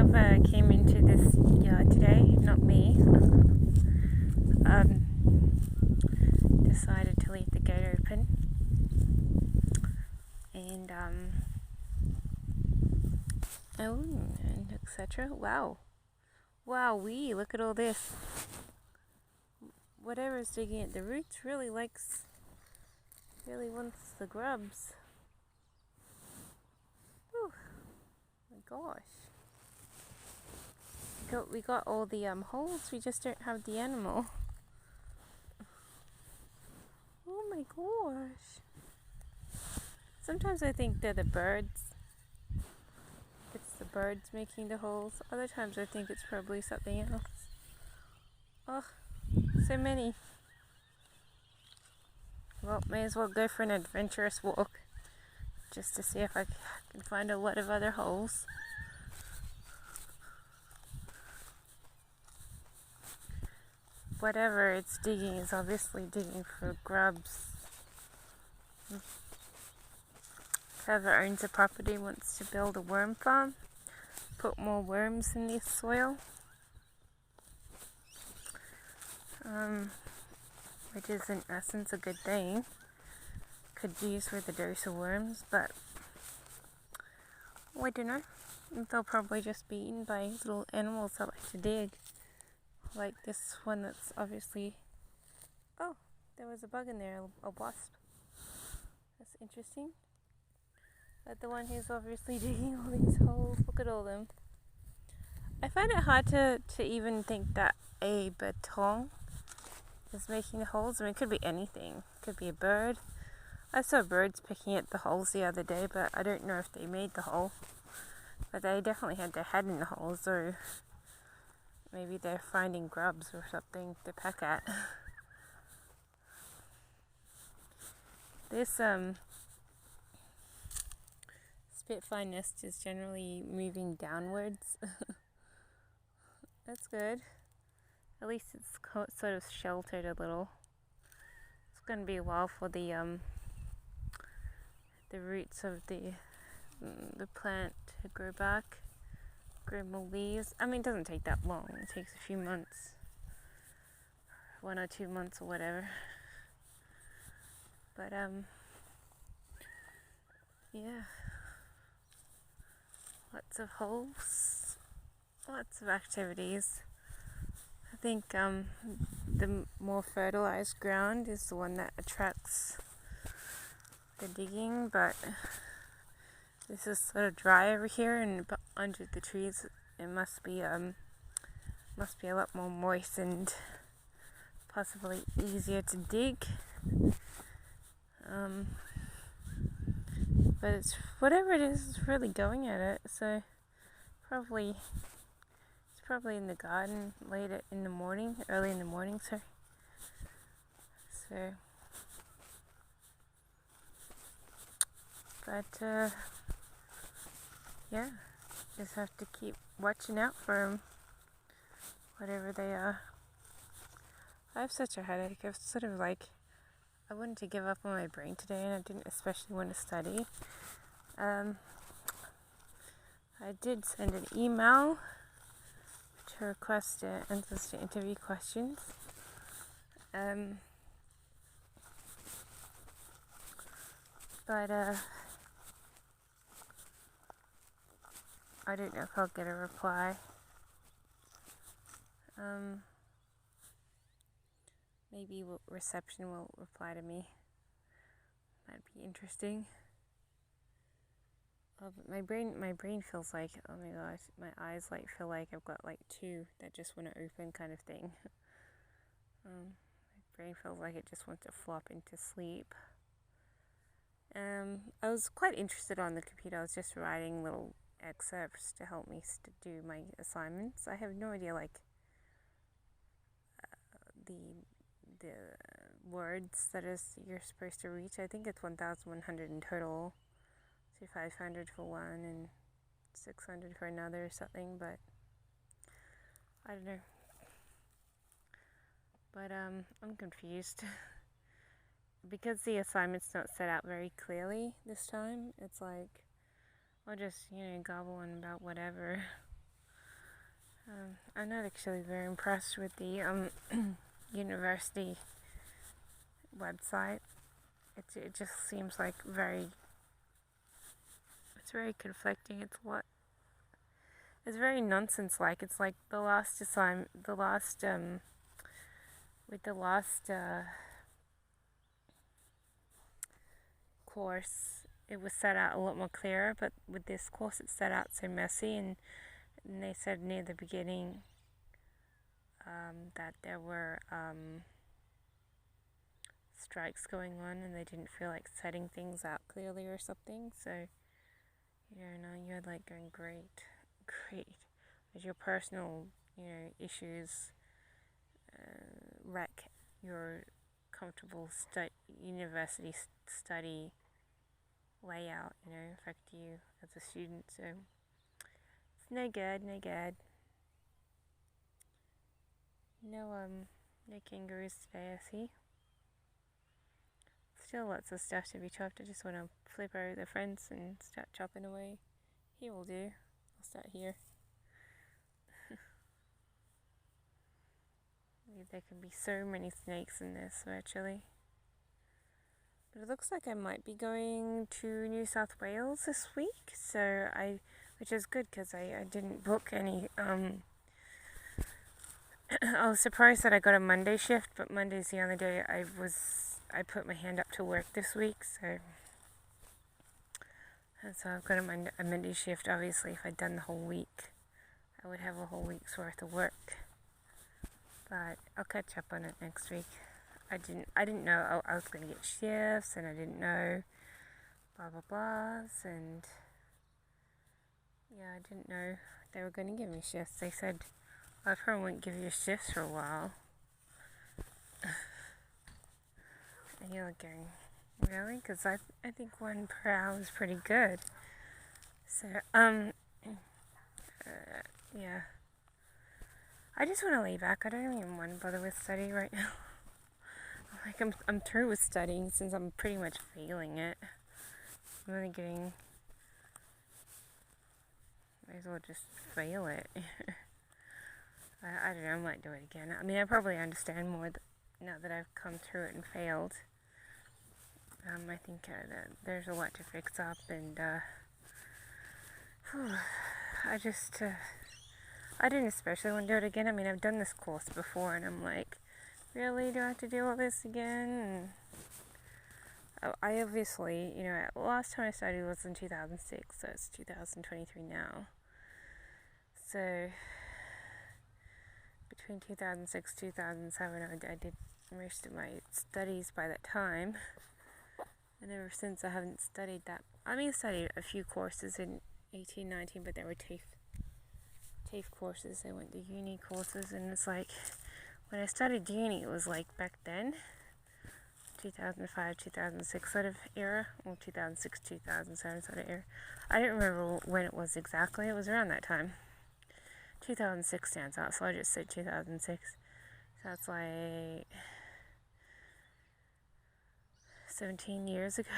Whoever came into this yard today, not me, decided to leave the gate open, and and etc. Wow, look at all this. Whatever is digging at the roots really wants the grubs. Whew, my gosh. We got all the holes, we just don't have the animal. Oh my gosh. Sometimes I think they're the birds. It's the birds making the holes. Other times I think it's probably something else. Oh, so many. Well, may as well go for an adventurous walk just to see if I can find a lot of other holes. Whatever it's digging is obviously digging for grubs. Whoever owns a property wants to build a worm farm, put more worms in the soil, which is in essence a good thing. Could use with a dose of worms, but I don't know. They'll probably just be eaten by little animals that like to dig. Like this one that's obviously... Oh, there was a bug in there, a wasp. That's interesting. But the one who's obviously digging all these holes, look at all of them. I find it hard to even think that a beton is making the holes. I mean, it could be anything. It could be a bird. I saw birds picking at the holes the other day, but I don't know if they made the hole. But they definitely had their head in the holes, or maybe they're finding grubs or something to peck at. This Spitfire nest is generally moving downwards. That's good. At least it's sort of sheltered a little. It's going to be a while for the roots of the plant to grow back, grow more leaves. I mean, it doesn't take that long. It takes a few months, 1 or 2 months or whatever. But yeah, lots of holes, lots of activities. I think the more fertilized ground is the one that attracts the digging, but this is sort of dry over here, and under the trees it must be a lot more moist and possibly easier to dig. But it's whatever it is, it's really going at it. So it's probably in the garden early in the morning. So, but yeah, just have to keep watching out for them, whatever they are. I have such a headache. I wanted to give up on my brain today, and I didn't especially want to study. I did send an email to request answers to interview questions. But I don't know if I'll get a reply. Maybe reception will reply to me. That'd be interesting. Oh, but my brain feels like, oh my gosh, my eyes feel like I've got two that just want to open, kind of thing. My brain feels like it just wants to flop into sleep. I was quite interested on the computer. I was just writing little excerpts to help me do my assignments. I have no idea the words that you're supposed to reach. I think it's 1,100 in total. So 500 for one and 600 for another or something, but I don't know. But I'm confused because the assignment's not set out very clearly this time. It's like I'll just gobble on about whatever. I'm not actually very impressed with the university website. It just seems like it's very conflicting. It's very nonsense-like. It's like with the last course, it was set out a lot more clearer, but with this course it's set out so messy, and they said near the beginning that there were strikes going on and they didn't feel like setting things out clearly or something. So, now you're like going, great. As your personal, issues wreck your comfortable university study layout, affect you as a student. So it's no good. No kangaroos today, I see. Still lots of stuff to be chopped. I just want to flip over the fence and start chopping away. Here will do. I'll start here. There can be so many snakes in this, virtually. But it looks like I might be going to New South Wales this week, which is good because I didn't book any. I was surprised that I got a Monday shift, but Monday's the only day I put my hand up to work this week, so I've got a Monday shift. Obviously, if I'd done the whole week, I would have a whole week's worth of work. But I'll catch up on it next week. I didn't know I was going to get shifts, and I didn't know blah blah blahs, and I didn't know they were going to give me shifts. They said, I probably won't give you shifts for a while. And you're like going, really? Because I think 1 per hour is pretty good. So, yeah. I just want to lay back. I don't even want to bother with study right now. I'm through with studying since I'm pretty much failing it. I'm really getting... Might as well just fail it. I don't know, I might do it again. I mean, I probably understand more now that I've come through it and failed. I think that there's a lot to fix up, and I didn't especially want to do it again. I mean, I've done this course before, and I'm like, really, do I have to do all this again? And I obviously, last time I studied was in 2006, so it's 2023 now. So between 2006 and 2007, I did most of my studies by that time. And ever since, I haven't studied that. I mean, I studied a few courses in 18, 19, but they were TAFE courses. They went to uni courses, and it's like, when I studied uni, it was like back then, 2005, 2006 sort of era, or 2006, 2007 sort of era. I don't remember when it was exactly. It was around that time. 2006 stands out, so I just said 2006. So that's like 17 years ago.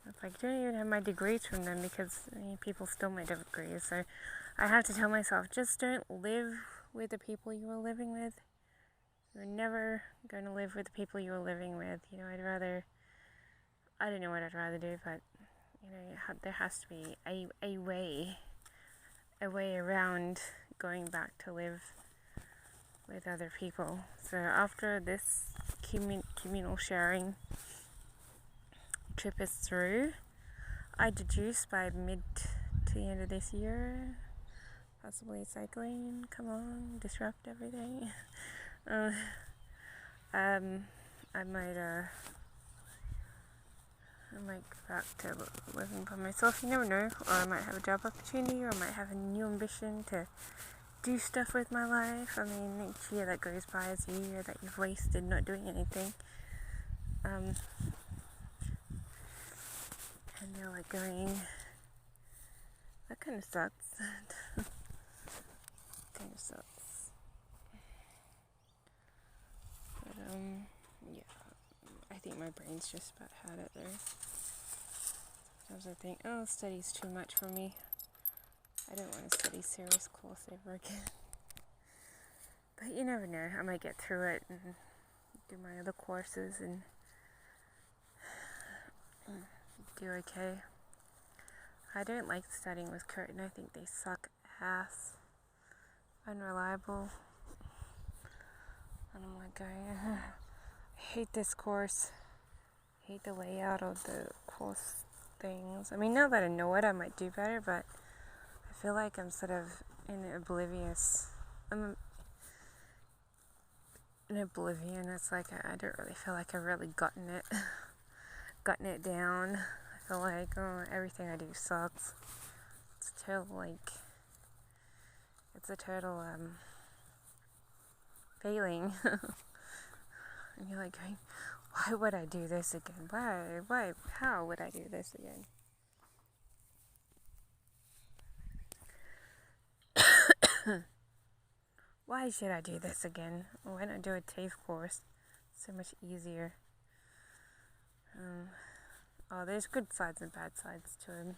It's like, I don't even have my degrees from them, because people still might have degrees. So I have to tell myself, just don't live with the people you were living with. You're never going to live with the people you were living with. I don't know what I'd rather do, but there has to be a way around going back to live with other people. So after this communal sharing trip is through, I deduce by mid to the end of this year, possibly cycling, come on, disrupt everything. I might go back to living by myself. You never know. Or I might have a job opportunity, or I might have a new ambition to do stuff with my life. I mean, each year that goes by is a year that you've wasted not doing anything. And you're like going, that kind of sucks. Kind of sucks. But, yeah. I think my brain's just about had it there. Sometimes I think, study's too much for me. I don't want to study serious course ever again. But you never know, I might get through it and do my other courses and do okay. I don't like studying with Curtin. I think they suck ass. Unreliable. And I'm like going, I hate this course. I hate the layout of the course things. I mean, now that I know it, I might do better, but I feel like I'm sort of in oblivion. It's like I don't really feel like I've really gotten it down. I feel like everything I do sucks. It's a total failing. And you're like going, why would I do this again? Why, how would I do this again? Why should I do this again? Why not do a TAFE course? So much easier. There's good sides and bad sides to it.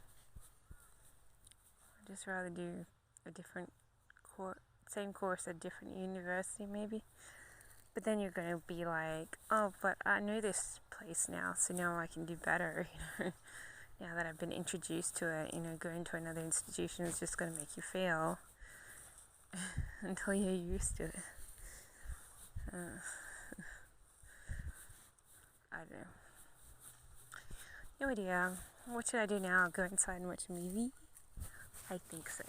I'd just rather do a different same course at a different university maybe. But then you're going to be like, oh, but I know this place now, so now I can do better, now that I've been introduced to it, going to another institution is just going to make you fail until you're used to it. I don't know. No idea. What should I do now? Go inside and watch a movie? I think so.